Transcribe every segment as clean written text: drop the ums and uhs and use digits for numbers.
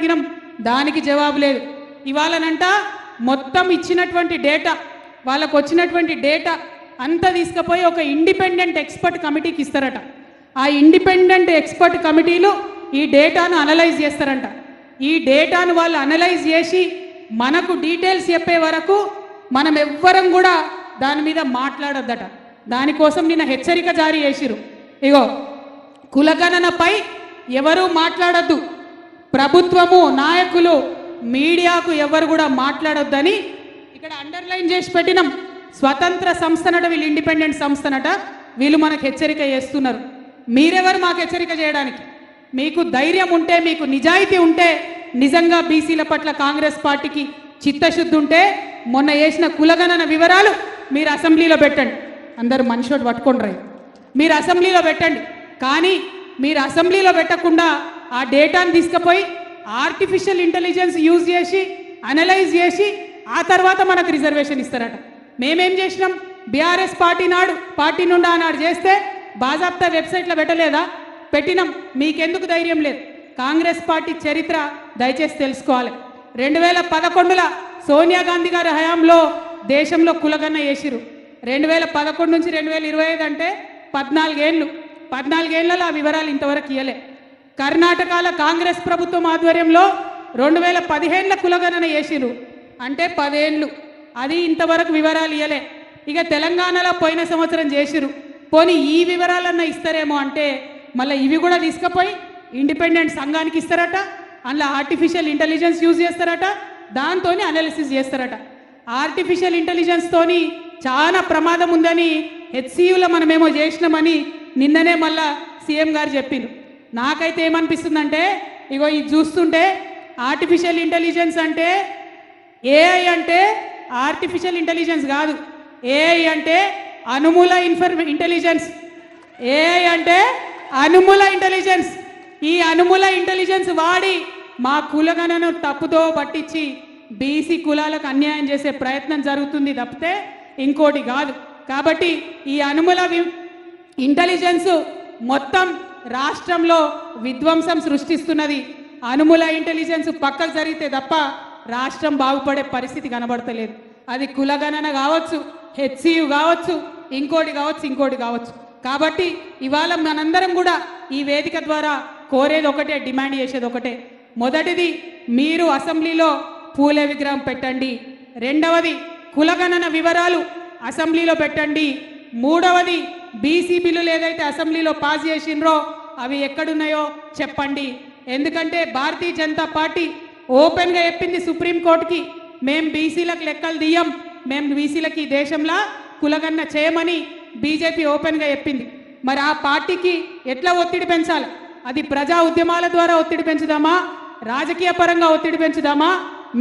అడిగినాం, దానికి జవాబు లేదు. ఇవాళనంట మొత్తం ఇచ్చినటువంటి డేటా, వాళ్ళకు వచ్చినటువంటి డేటా అంతా తీసుకుపోయి ఒక ఇండిపెండెంట్ ఎక్స్పర్ట్ కమిటీకి ఇస్తారట. ఆ ఇండిపెండెంట్ ఎక్స్పర్ట్ కమిటీలు ఈ డేటాను అనలైజ్ చేస్తారంట. ఈ డేటాను వాళ్ళు అనలైజ్ చేసి మనకు డీటెయిల్స్ చెప్పే వరకు మనం ఎవ్వరం కూడా దాని మీద మాట్లాడొద్దట. దానికోసం నిన్న హెచ్చరిక జారీ చేసిరు. ఇగో, కులగణనపై ఎవరు మాట్లాడొద్దు, ప్రభుత్వము, నాయకులు, మీడియాకు ఎవరు కూడా మాట్లాడొద్దని ఇక్కడ అండర్లైన్ చేసి పెట్టినాం. స్వతంత్ర సంస్థనట, వీళ్ళు ఇండిపెండెంట్ సంస్థనట, వీళ్ళు మనకు హెచ్చరిక చేస్తున్నారు. మీరెవరు మాకు హెచ్చరిక చేయడానికి? మీకు ధైర్యం ఉంటే, మీకు నిజాయితీ ఉంటే, నిజంగా బీసీల పట్ల కాంగ్రెస్ పార్టీకి చిత్తశుద్ధి ఉంటే మొన్న వేసిన కులగణన వివరాలు మీరు అసెంబ్లీలో పెట్టండి. అందరూ మనిషిని పట్టుకుంటారు, మీరు అసెంబ్లీలో పెట్టండి. కానీ మీరు అసెంబ్లీలో పెట్టకుండా ఆ డేటాను తీసుకుపోయి ఆర్టిఫిషియల్ ఇంటెలిజెన్స్ యూజ్ చేసి అనలైజ్ చేసి ఆ తర్వాత మనకు రిజర్వేషన్ ఇస్తారట. మేమేం చేసినాం? బీఆర్ఎస్ పార్టీ నుండి ఆనాడు చేస్తే బాజాప్తా వెబ్సైట్లో పెట్టలేదా? పెట్టినాం. మీకెందుకు ధైర్యం లేదు? కాంగ్రెస్ పార్టీ చరిత్ర దయచేసి తెలుసుకోవాలి. 2011లో సోనియా గాంధీ గారి హయాంలో దేశంలో కులగన్న వేసిరు. 2011 నుంచి 2025 అంటే 14 ఏళ్లలో ఆ వివరాలు ఇంతవరకు ఇవ్వలే. కర్ణాటకలో కాంగ్రెస్ ప్రభుత్వం ఆధ్వర్యంలో 2015లో కులగణన వేసిరు, అంటే 10 ఏళ్ళు. అది ఇంతవరకు వివరాలు ఇవ్వలే. ఇక తెలంగాణలో పోయిన సంవత్సరం చేసిరు. పోనీ ఈ వివరాలన్నా ఇస్తారేమో అంటే మళ్ళీ ఇవి కూడా తీసుకుపోయి ఇండిపెండెంట్ సంఘానికి ఇస్తారట. అందులో ఆర్టిఫిషియల్ ఇంటెలిజెన్స్ యూజ్ చేస్తారట, దాంతో అనాలిసిస్ చేస్తారట. ఆర్టిఫిషియల్ ఇంటెలిజెన్స్తోని చాలా ప్రమాదం ఉందని హెచ్సియులో మనమేమో చేసినామని నిన్ననే మళ్ళా సీఎం గారు చెప్పిండ్రు. నాకైతే ఏమనిపిస్తుందంటే, ఇగో ఇది చూస్తుంటే ఆర్టిఫిషియల్ ఇంటెలిజెన్స్ అంటే ఏఐ అంటే ఆర్టిఫిషియల్ ఇంటెలిజెన్స్ కాదు. ఏఐ అంటే అనుమూల ఇంటెలిజెన్స్. ఏఐ అంటే అనుమూల ఇంటెలిజెన్స్. ఈ అనుమూల ఇంటెలిజెన్స్ వాడి మా కులగణను తప్పుతో పట్టించి బీసీ కులాలకు అన్యాయం చేసే ప్రయత్నం జరుగుతుంది తప్పితే ఇంకోటి కాదు. కాబట్టి ఈ అనుమూల ఇంటెలిజెన్స్ మొత్తం రాష్ట్రంలో విధ్వంసం సృష్టిస్తున్నది. అనుమూల ఇంటెలిజెన్స్ పక్కకు జరిగితే తప్ప రాష్ట్రం బాగుపడే పరిస్థితి కనబడతలేదు. అది కులగణన కావచ్చు, హెచ్సియు కావచ్చు, ఇంకోటి కావచ్చు. కాబట్టి ఇవాళ మనందరం కూడా ఈ వేదిక ద్వారా కోరేది ఒకటే, డిమాండ్ చేసేది ఒకటే. మొదటిది, మీరు అసెంబ్లీలో పూలే విగ్రహం పెట్టండి. రెండవది, కులగణన వివరాలు అసెంబ్లీలో పెట్టండి. మూడవది, బీసీ బిల్లులు ఏదైతే అసెంబ్లీలో పాస్ చేసిండ్రో అవి ఎక్కడున్నాయో చెప్పండి. ఎందుకంటే భారతీయ జనతా పార్టీ ఓపెన్గా చెప్పింది సుప్రీంకోర్టుకి, మేము బీసీలకు లెక్కలు తీయం, మేము బీసీలకి ఈ దేశంలో కులగన్న చేయమని బీజేపీ ఓపెన్గా చెప్పింది. మరి ఆ పార్టీకి ఎట్లా ఒత్తిడి పెంచాలి? అది ప్రజా ఉద్యమాల ద్వారా ఒత్తిడి పెంచుదామా, రాజకీయ పరంగా ఒత్తిడి పెంచుదామా?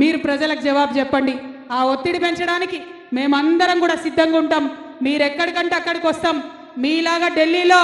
మీరు ప్రజలకు జవాబు చెప్పండి. ఆ ఒత్తిడి పెంచడానికి మేమందరం కూడా సిద్ధంగా ఉంటాం. మీరు ఎక్కడికంటే అక్కడికి వస్తాం. మీలాగా ఢిల్లీలో